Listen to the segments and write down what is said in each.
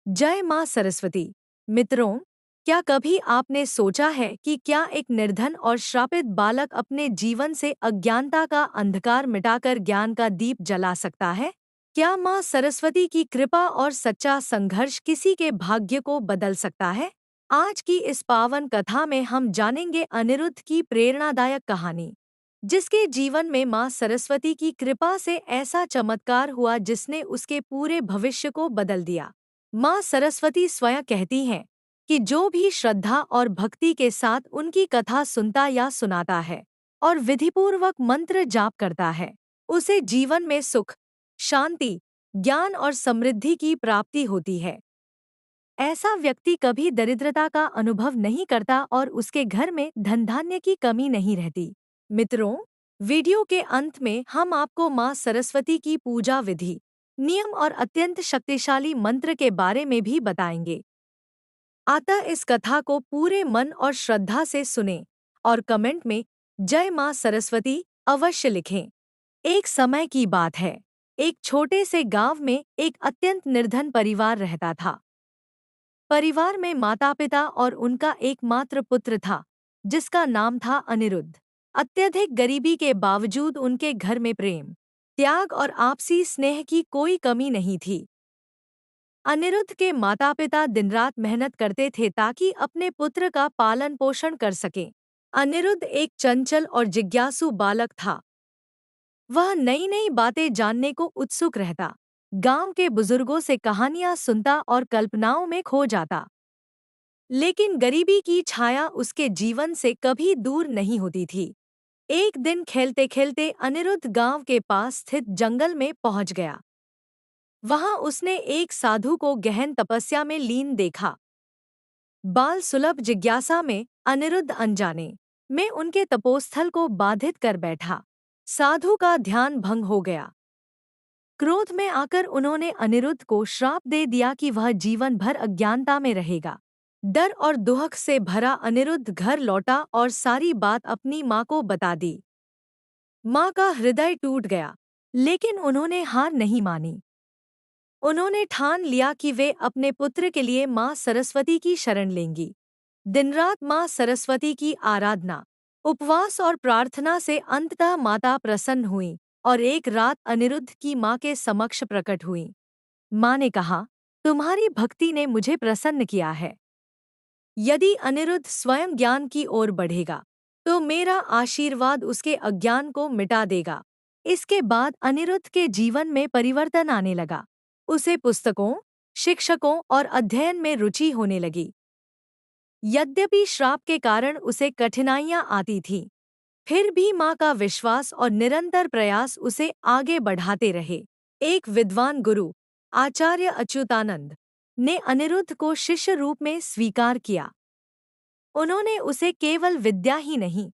जय माँ सरस्वती। मित्रों, क्या कभी आपने सोचा है कि क्या एक निर्धन और श्रापित बालक अपने जीवन से अज्ञानता का अंधकार मिटाकर ज्ञान का दीप जला सकता है? क्या माँ सरस्वती की कृपा और सच्चा संघर्ष किसी के भाग्य को बदल सकता है? आज की इस पावन कथा में हम जानेंगे अनिरुद्ध की प्रेरणादायक कहानी, जिसके जीवन में माँ सरस्वती की कृपा से ऐसा चमत्कार हुआ जिसने उसके पूरे भविष्य को बदल दिया। माँ सरस्वती स्वयं कहती हैं कि जो भी श्रद्धा और भक्ति के साथ उनकी कथा सुनता या सुनाता है और विधिपूर्वक मंत्र जाप करता है, उसे जीवन में सुख, शांति, ज्ञान और समृद्धि की प्राप्ति होती है। ऐसा व्यक्ति कभी दरिद्रता का अनुभव नहीं करता और उसके घर में धन धान्य की कमी नहीं रहती। मित्रों, वीडियो के अंत में हम आपको माँ सरस्वती की पूजा विधि, नियम और अत्यंत शक्तिशाली मंत्र के बारे में भी बताएंगे। अतः इस कथा को पूरे मन और श्रद्धा से सुनें और कमेंट में जय माँ सरस्वती अवश्य लिखें। एक समय की बात है, एक छोटे से गांव में एक अत्यंत निर्धन परिवार रहता था। परिवार में माता-पिता और उनका एकमात्र पुत्र था, जिसका नाम था अनिरुद्ध। अत्यधिक गरीबी के बावजूद उनके घर में प्रेम, त्याग और आपसी स्नेह की कोई कमी नहीं थी। अनिरुद्ध के माता-पिता दिन-रात मेहनत करते थे ताकि अपने पुत्र का पालन पोषण कर सकें। अनिरुद्ध एक चंचल और जिज्ञासु बालक था। वह नई-नई बातें जानने को उत्सुक रहता, गांव के बुजुर्गों से कहानियां सुनता और कल्पनाओं में खो जाता। लेकिन गरीबी की छाया उसके जीवन से कभी दूर नहीं होती थी। एक दिन खेलते-खेलते अनिरुद्ध गांव के पास स्थित जंगल में पहुंच गया। वहां उसने एक साधु को गहन तपस्या में लीन देखा। बाल सुलभ जिज्ञासा में अनिरुद्ध अनजाने में उनके तपोस्थल को बाधित कर बैठा। साधु का ध्यान भंग हो गया। क्रोध में आकर उन्होंने अनिरुद्ध को श्राप दे दिया कि वह जीवन भर अज्ञानता में रहेगा। डर और दुहक से भरा अनिरुद्ध घर लौटा और सारी बात अपनी माँ को बता दी। माँ का हृदय टूट गया, लेकिन उन्होंने हार नहीं मानी। उन्होंने ठान लिया कि वे अपने पुत्र के लिए माँ सरस्वती की शरण लेंगी। दिन-रात माँ सरस्वती की आराधना, उपवास और प्रार्थना से अंततः माता प्रसन्न हुई और एक रात अनिरुद्ध की माँ के समक्ष प्रकट हुई। माँ ने कहा, तुम्हारी भक्ति ने मुझे प्रसन्न किया है। यदि अनिरुद्ध स्वयं ज्ञान की ओर बढ़ेगा, तो मेरा आशीर्वाद उसके अज्ञान को मिटा देगा। इसके बाद अनिरुद्ध के जीवन में परिवर्तन आने लगा। उसे पुस्तकों, शिक्षकों और अध्ययन में रुचि होने लगी। यद्यपि श्राप के कारण उसे कठिनाइयां आती थीं, फिर भी माँ का विश्वास और निरंतर प्रयास उसे आगे बढ़ाते रहे। एक विद्वान गुरु, आचार्य अच्युतानंद, ने अनिरुद्ध को शिष्य रूप में स्वीकार किया। उन्होंने उसे केवल विद्या ही नहीं,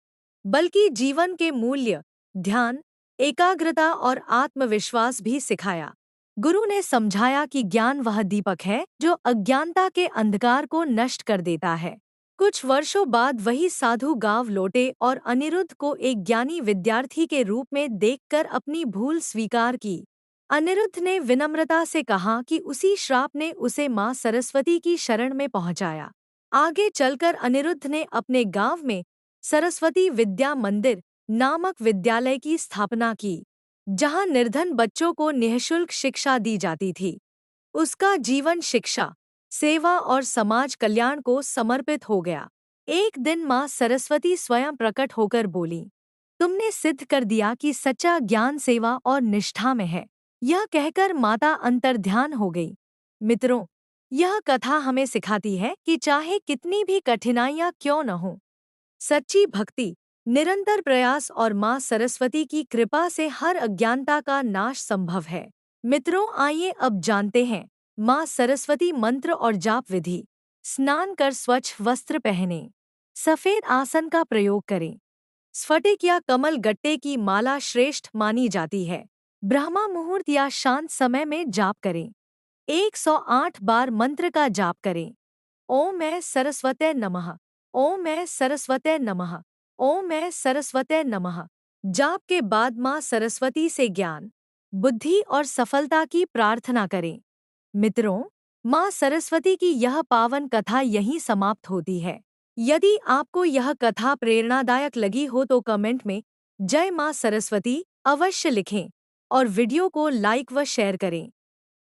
बल्कि जीवन के मूल्य, ध्यान, एकाग्रता और आत्मविश्वास भी सिखाया। गुरु ने समझाया कि ज्ञान वह दीपक है जो अज्ञानता के अंधकार को नष्ट कर देता है। कुछ वर्षों बाद वही साधु गांव लौटे और अनिरुद्ध को एक ज्ञानी विद्यार्थी के रूप में देखकर अपनी भूल स्वीकार की। अनिरुद्ध ने विनम्रता से कहा कि उसी श्राप ने उसे माँ सरस्वती की शरण में पहुंचाया। आगे चलकर अनिरुद्ध ने अपने गांव में सरस्वती विद्या मंदिर नामक विद्यालय की स्थापना की, जहां निर्धन बच्चों को निःशुल्क शिक्षा दी जाती थी। उसका जीवन शिक्षा, सेवा और समाज कल्याण को समर्पित हो गया। एक दिन माँ सरस्वती स्वयं प्रकट होकर बोली, तुमने सिद्ध कर दिया कि सच्चा ज्ञान सेवा और निष्ठा में है। यह कहकर माता अंतर्ध्यान हो गई। मित्रों, यह कथा हमें सिखाती है कि चाहे कितनी भी कठिनाइयां क्यों न हो, सच्ची भक्ति, निरंतर प्रयास और माँ सरस्वती की कृपा से हर अज्ञानता का नाश संभव है। मित्रों, आइए अब जानते हैं माँ सरस्वती मंत्र और जाप विधि। स्नान कर स्वच्छ वस्त्र पहनें। सफेद आसन का प्रयोग करें। स्फटिक या कमल गट्टे की माला श्रेष्ठ मानी जाती है। ब्रह्मा मुहूर्त या शांत समय में जाप करें। 108 बार मंत्र का जाप करें। ओम मैं सरस्वते नमः। ओम मैं सरस्वते नमः। ओम मैं सरस्वते नमः। जाप के बाद माँ सरस्वती से ज्ञान, बुद्धि और सफलता की प्रार्थना करें। मित्रों, माँ सरस्वती की यह पावन कथा यहीं समाप्त होती है। यदि आपको यह कथा प्रेरणादायक लगी हो तो कमेंट में जय माँ सरस्वती अवश्य लिखें और वीडियो को लाइक व शेयर करें।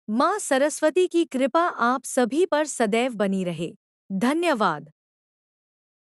माँ सरस्वती की कृपा आप सभी पर सदैव बनी रहे। धन्यवाद।